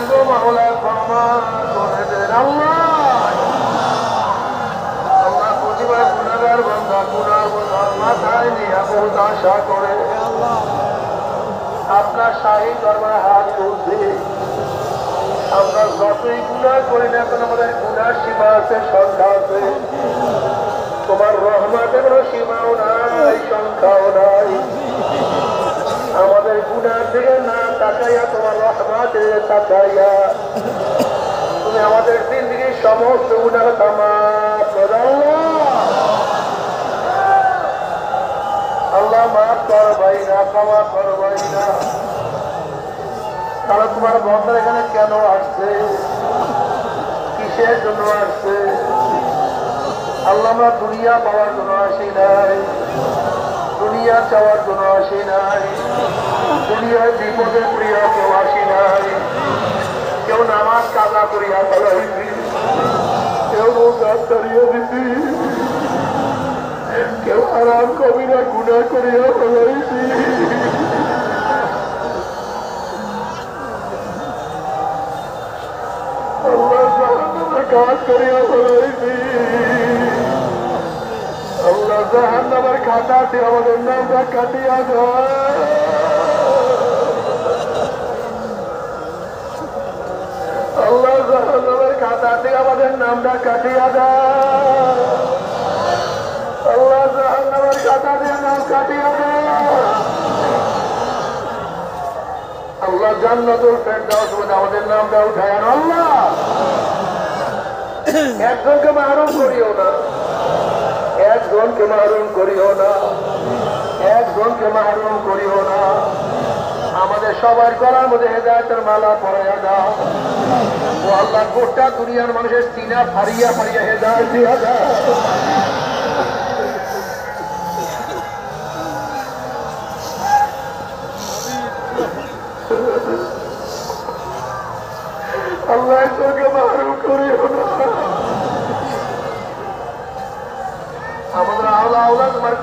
দেন গো মাওলা, ক্ষমা করে দেন আল্লাহ। আল্লাহ প্রতিবার গুনাহগার বান্দা গুনার বোঝা মাথায় নিয়ে বহুত আশা করে আপনার শাহী দরবারে হাত তুলছি। আমরা যতই গুনাহ করি না কেন আমাদের গুনার সীমা আছে, সংখ্যা আছে। তোমার রহমতের কোনো সীমাও নাই, সংখ্যাও নাই। আমাদের গুনার দিকে না তাকাইয়া তোমার রহমতের দিকে তাকাইয়া তুমি আমাদের জিন্দেগীর সমস্ত গুনাহ মাফ করে আল্লাহ। মাফ করবাই না, ক্ষমা করবাই না। তাহলে তোমার বন্ধুর এখানে কেন আসছে, কিসের জন্য আসছে? আল্লাহ আমরা দুনিয়া পাওয়ার জন্য আসি নাই, দুনিয়া চাওয়ার জন্য আসি নাই, দুনিয়ায় বিপদের প্রিয় কেউ আসি নাই। কেউ নামাজ কাজা করিয়া ফেলাইছি, কেউ রোজা করিয়া দিছি, কেউ আরাম কবিরা গুনাহ করিয়া ফেলাইছি। কাজ করিয়া ফেলাইছি। আল্লাহ জাহান্নামের খাতাতে আমাদের নামটা কাটিয়া দেয়। আল্লাহ জাহান্নামের খাতাতে আমাদের নামটা কাটিয়া দেয়। আল্লাহ জাহান্নামের খাতাতে নাম কাটিয়া দেয়। আল্লাহ জান্নাতুল ফেরদাউস মধ্যে আমাদের নামটা উঠায় আনো আল্লাহ। একজনকে মাহরুম করিও না, একজনকে মাহরুম করিও না, একজনকে মাহরুম করিও না। আমাদের সবার গলার মধ্যে হেদায়েতের মালা পরাইয়া দাও ও আল্লাহ। গোটা দুনিয়ার মানুষের সিনা ফাড়িয়া ফাড়িয়া হেদায়েত দিয়া দাও। আল্লাহ একজনকে মাহরুম করিও না। আমাদের আওলা আওলা তোমার